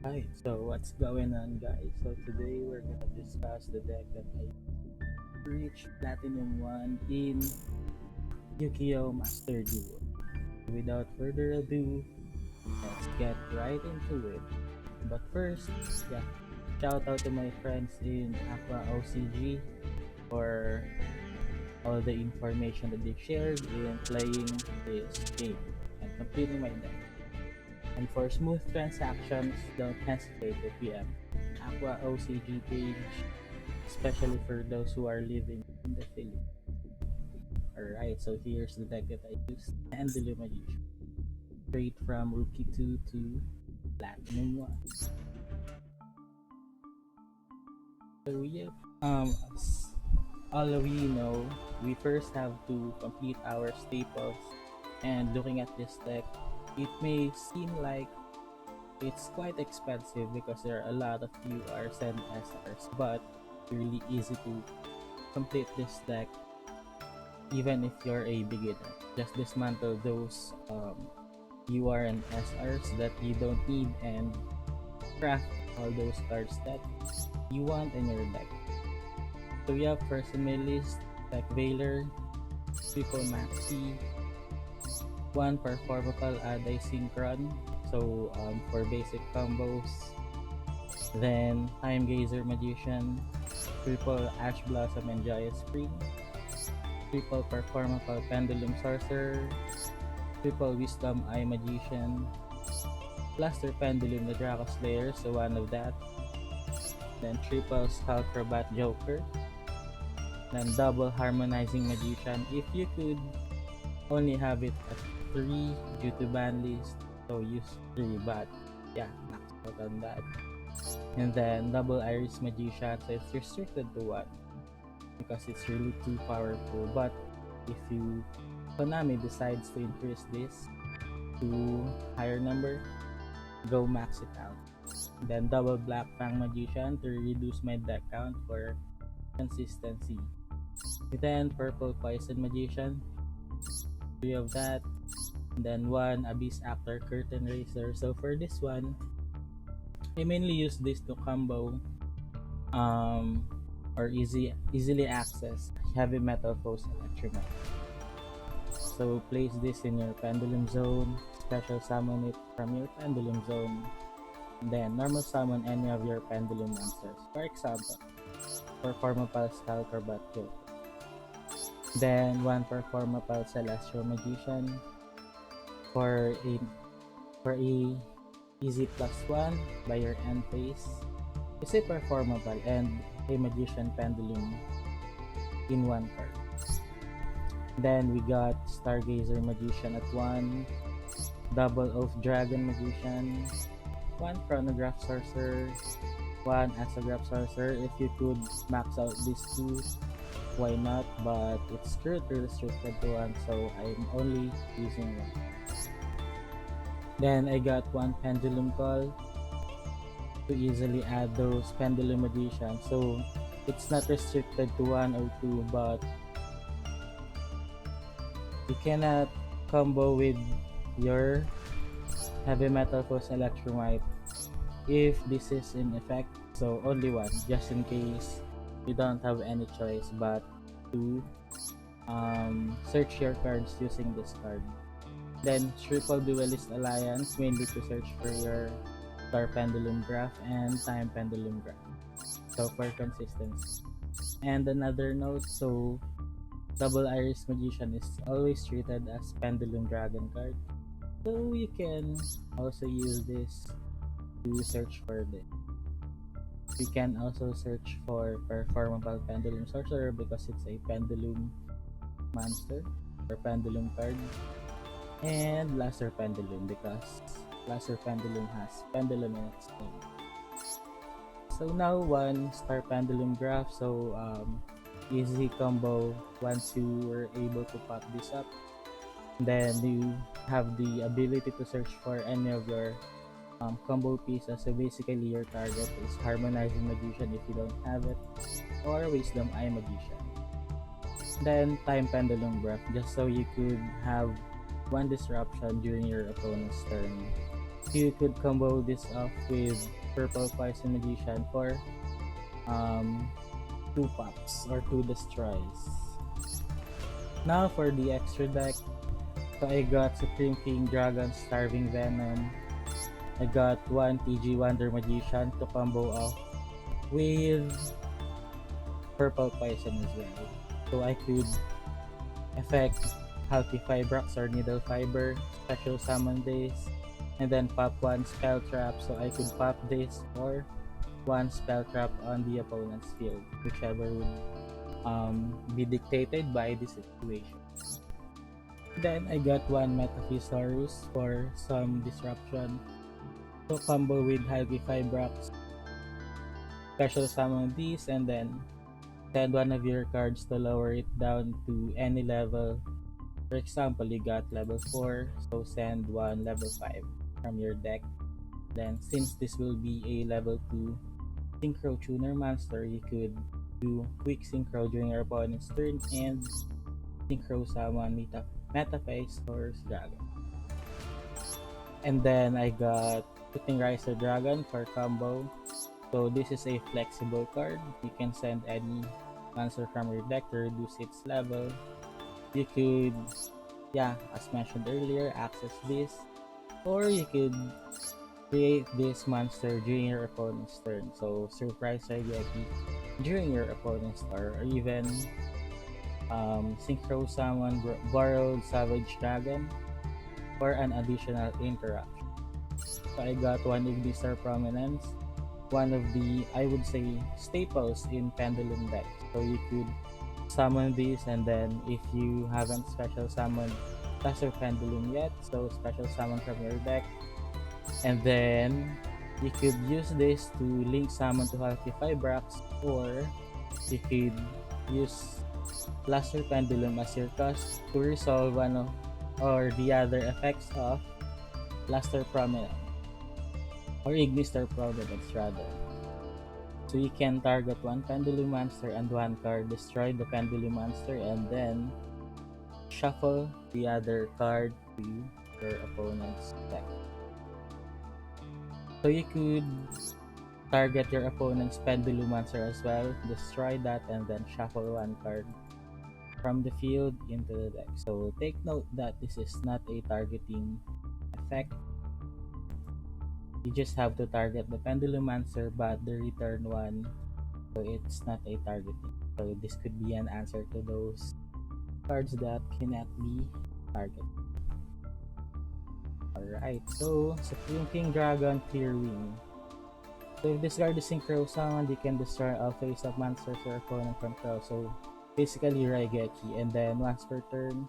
Hi, so what's going on, guys? So today we're gonna discuss the deck that I reached Platinum 1 in YGO Master Duel. Without further ado, let's get right into it. But first, yeah, shout out to my friends in Aqua OCG for all the information that they shared in playing this game and completing my deck. And for smooth transactions, don't hesitate to PM Aqua OCG page, especially for those who are living in the Philippines. Alright, so here's the deck that I used. Pendulum Magician. Straight from Rookie 2 to Platinum 1. So yeah, as all of you know, we first have to complete our staples. And looking at this deck, it may seem like it's quite expensive because there are a lot of URs and SRs, but it's really easy to complete this deck even if you're a beginner. Just dismantle those UR and SRs that you don't need and craft all those cards that you want in your deck. So yeah, first in my list, Tech Veiler, Triple Maxi, one performable Synchron. So for basic combos, then Time Gazer Magician, triple Ash Blossom and Giant Spring, triple Performable Pendulum Sorcerer, triple Wisdom Eye Magician, Cluster Pendulum the Draco Slayer, so one of that, then triple Skullcrobat Joker, then double Harmonizing Magician. If you could only have it at 3 due to ban list, so use 3, but yeah, max out on that. And then double Iris Magician, so it's restricted to 1 because it's really too powerful. But if you Konami decides to increase this to higher number, go max it out. Then double Black Fang Magician to reduce my deck count for consistency. Then purple Poison Magician, 3 of that. And then 1 Abyss Actor Curtain Raiser. So for this one, I mainly use this to combo or easily access heavy metal foes electromagnet. So place this in your pendulum zone, special summon it from your pendulum zone, then normal summon any of your pendulum monsters. For example, performable Skullcrobat Joker. Then one performable Celestial Magician for a easy +1 by your end phase. Is a performable and a Magician Pendulum in one card. Then we got Stargazer Magician at 1, Double Oath Dragon Magician, 1 Chronograph Sorcerer, 1 Astrograph Sorcerer. If you could max out these 2, why not? But it's currently restricted to 1, so I'm only using 1. Then I got 1 Pendulum Call to easily add those Pendulum Magicians. So it's not restricted to 1 or 2, but you cannot combo with your heavy metal force electromite if this is in effect, so only 1 just in case you don't have any choice but to search your cards using this card. Then triple Duelist Alliance, mainly to search for your Star Pendulum Graph and Time Pendulum Graph, so for consistency. And another note, so double Iris Magician is always treated as Pendulum Dragon card, so you can also use this to search for this. You can also search for Performable Pendulum Sorcerer because it's a Pendulum monster or Pendulum card, and Blaster Pendulum because Blaster Pendulum has Pendulum in its name. So now 1 Star Pendulum Graph, so easy combo once you were able to pop this up. Then you have the ability to search for any of your combo pieces. So basically your target is Harmonizing Magician if you don't have it, or Wisdom Eye Magician. Then Time Pendulum Graph, just so you could have 1 disruption during your opponent's turn. you could combo this off with Purple Poison Magician for 2 pops or 2 destroys. Now for the extra deck, so I got Supreme King Dragon Starving Venom. I got 1 TG Wonder Magician to combo off with Purple Poison as well. So I could effect Healthy Fibrox or Needle Fiber, special summon this, and then pop 1 Spell Trap, so I could pop this or 1 Spell Trap on the opponent's field, whichever would be dictated by the situation. Then I got 1 Metaphysaurus for some disruption, so combo with Healthy Fibrox, special summon these, and then send one of your cards to lower it down to any level. For example, you got level 4, so send 1 level 5 from your deck. Then since this will be a level 2 Synchro Tuner monster, you could do quick Synchro during your opponent's turn and Synchro summon Metaphysaurus Dragon. And then I got Putting Riser Dragon for combo. So this is a flexible card. You can send any monster from your deck to reduce its level. You could, as mentioned earlier, access this, or you could create this monster during your opponent's turn. So surprise Raigeki during your opponent's turn, or even Synchro Summon Borrowed Savage Dragon for an additional interruption. So I got 1 Ignistar Prominence, one of the, I would say, staples in Pendulum deck. So you could summon these, and then if you haven't special summoned Lesser Pendulum yet, so special summon from your deck, and then you could use this to link summon to Healthy Fibrox, or you could use Lesser Pendulum as your cost to resolve one of or the other effects of Luster Prominence or Ignistar Prominence rather. So you can target 1 Pendulum monster and 1 card, destroy the Pendulum monster, and then shuffle the other card to your opponent's deck. So you could target your opponent's Pendulum monster as well, destroy that, and then shuffle 1 card from the field into the deck. So take note that this is not a targeting effect. You just have to target the Pendulum monster, but the return one, so it's not a targeting. So this could be an answer to those cards that cannot be targeted. Alright, so Supreme King Dragon Clear Wing. So if this card is Synchro summoned, you can destroy all face-up monsters your opponent controls. So basically Raigeki, and then once per turn,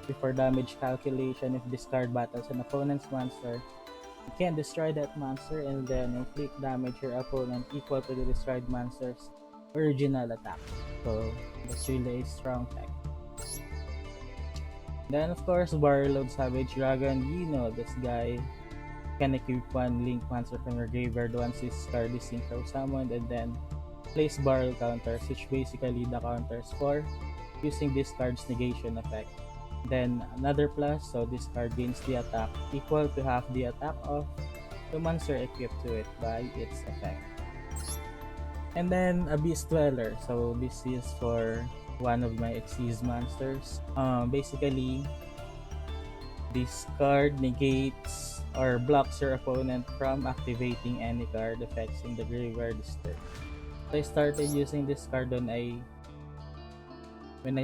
before damage calculation, if this card battles an opponent's monster, you can destroy that monster and then inflict damage your opponent equal to the destroyed monster's original attack. So that's really a strong tech. Then of course, Borrowed Savage Dragon, you know this guy. Can equip 1 link monster from your graveyard once this card is synchro summoned, and then place borrow counters, which basically the counters for using this card's negation effect. Then another plus, so this card gains the attack equal to half the attack of the monster equipped to it by its effect. And then Abyss Dweller, so this is for one of my Xyz monsters. Basically, this card negates or blocks your opponent from activating any card effects in the graveyard this turn. So I started using this card when I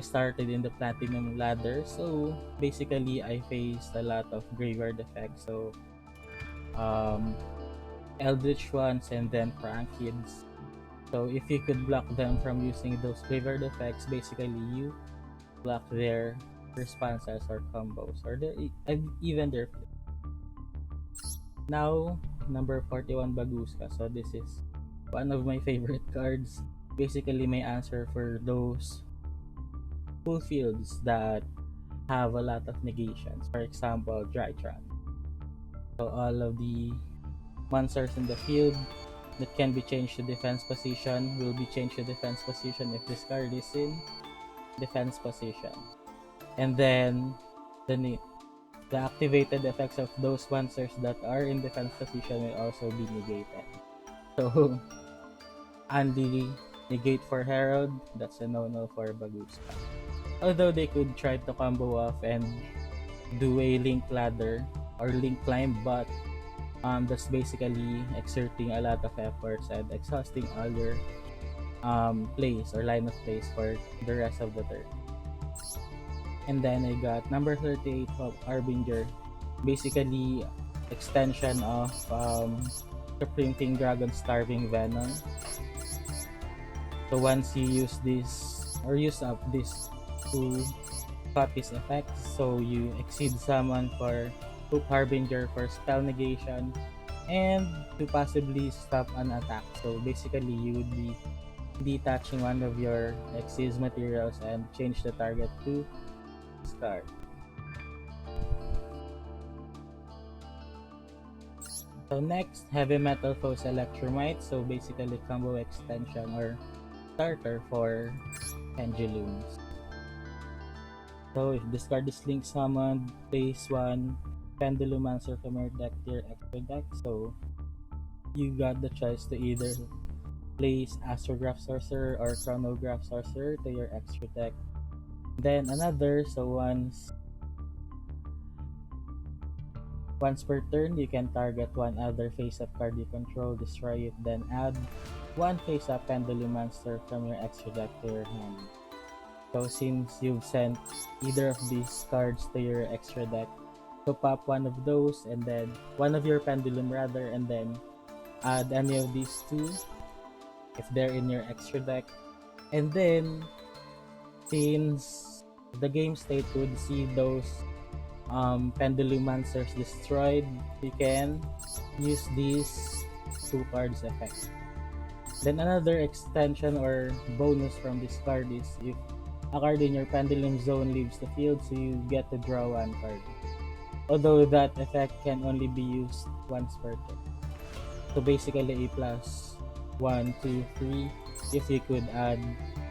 started in the Platinum ladder. So basically, I faced a lot of graveyard effects. So Eldritch ones and then Prank Kids. So if you could block them from using those graveyard effects, basically you block their responses or combos, or even their flip. Now, number 41, Baguska. So this is one of my favorite cards. Basically, my answer for those full fields that have a lot of negations. For example, Drytron. So all of the monsters in the field that can be changed to defense position will be changed to defense position if this card is in defense position. And then the activated effects of those monsters that are in defense position will also be negated. So, Andy negate for Herald, that's a no-no for Baguska. Although they could try to combo off and do a link ladder or link climb, but that's basically exerting a lot of efforts and exhausting all your plays or line of plays for the rest of the turn. And then I got number 38 of Harbinger, basically extension of Supreme King Dragon Starving Venom. So once you use this or use up this two copies effects, so you exceed summon for Hoop Harbinger for spell negation and to possibly stop an attack. So basically you would be detaching one of your exceeds materials and change the target to start. So next, Heavy Metal Foes Electromite. So basically combo extension or starter for Pendulums. So if this card is link summoned, place one Pendulum Monster from your deck to your extra deck. So you got the choice to either place Astrograph Sorcerer or Chronograph Sorcerer to your extra deck. Then another, so once per turn, you can target one other face-up card you control, destroy it, then add one face-up Pendulum Monster from your extra deck to your hand. So since you've sent either of these cards to your extra deck, so pop one of those and then one of your Pendulum rather, and then add any of these two if they're in your extra deck. And then since the game state would see those Pendulum Monsters destroyed, you can use these two cards effect. Then another extension or bonus from this card is if a card in your Pendulum Zone leaves the field, so you get to draw one card. Although that effect can only be used once per turn. So basically a plus 1, 2, 3 if you could add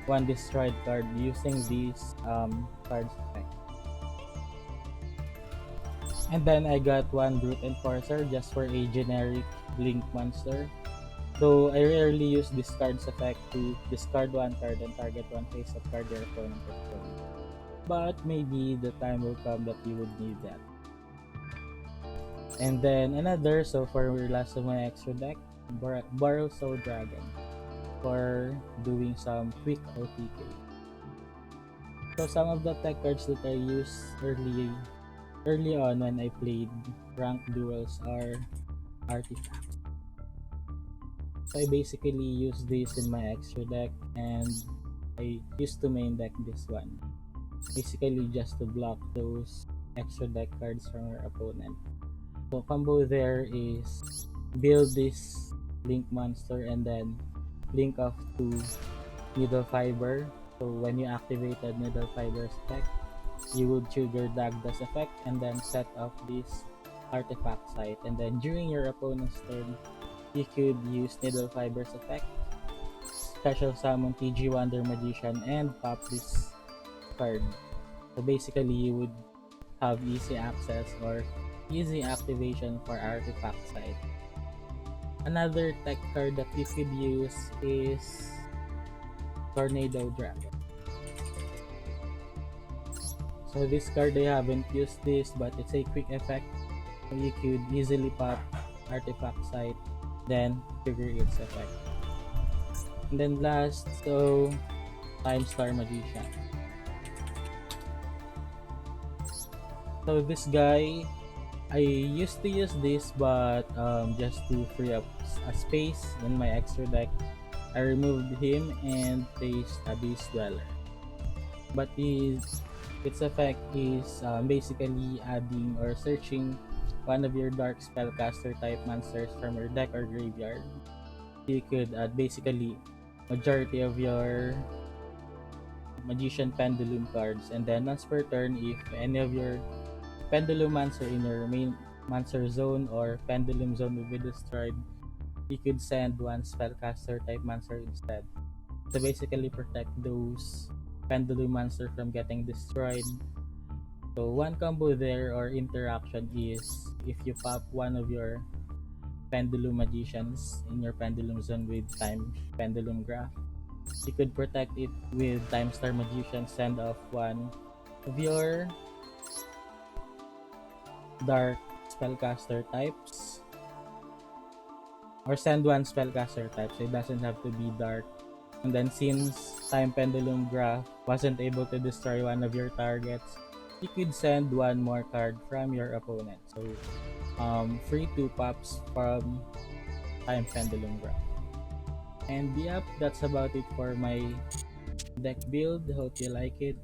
one destroyed card using these cards effect. And then I got one Brute Enforcer just for a generic Link monster. Though I rarely use this card's effect to discard one card and target one face-up card your opponent controls. But maybe the time will come that you would need that. And then another, so for last of my extra deck, Borrow Soul Dragon for doing some quick OTK. So some of the tech cards that I used early on when I played ranked duels are artifacts. So I basically use this in my extra deck and I used to main deck this one. Basically just to block those extra deck cards from your opponent. So combo there is build this Link monster and then link off to Needle Fiber. So when you activated Needle Fiber's effect, you would trigger Dagda's effect and then set off this artifact site. And then during your opponent's turn, you could use Needle Fiber's effect, special summon TG Wonder Magician, and pop this card. So basically, you would have easy access or easy activation for artifact site. Another tech card that you could use is Tornado Dragon. So this card, I haven't used this, but it's a quick effect. So you could easily pop artifact site, then trigger its effect. And then last, so Time Star Magician. So this guy, I used to use this, but just to free up a space in my extra deck, I removed him and placed a Beast Dweller. But its effect is basically adding or searching one of your Dark Spellcaster type monsters from your deck or graveyard. You could add basically majority of your Magician Pendulum cards, and then once per turn, if any of your Pendulum monster in your main monster zone or Pendulum zone will be destroyed, you could send one Spellcaster type monster instead to basically protect those Pendulum monster from getting destroyed. So one combo there or interaction is if you pop one of your Pendulum Magicians in your Pendulum Zone with Time Pendulum Graph, you could protect it with Time Star Magician, send off one of your Dark Spellcaster types, or send one Spellcaster type, so it doesn't have to be Dark. And then since Time Pendulum Graph wasn't able to destroy one of your targets, you could send one more card from your opponent. So free 2 pops from Time Pendulum Graph. And yep, that's about it for my deck build. Hope you like it,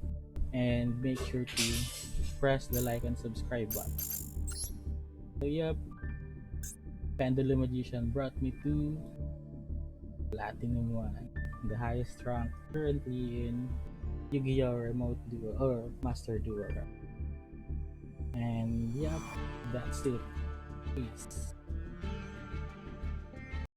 and make sure to press the like and subscribe button. So yep, Pendulum Magician brought me to Platinum 1, the highest rank currently in YGO Remote Duel or Master Duel. And yep, that's it. Peace.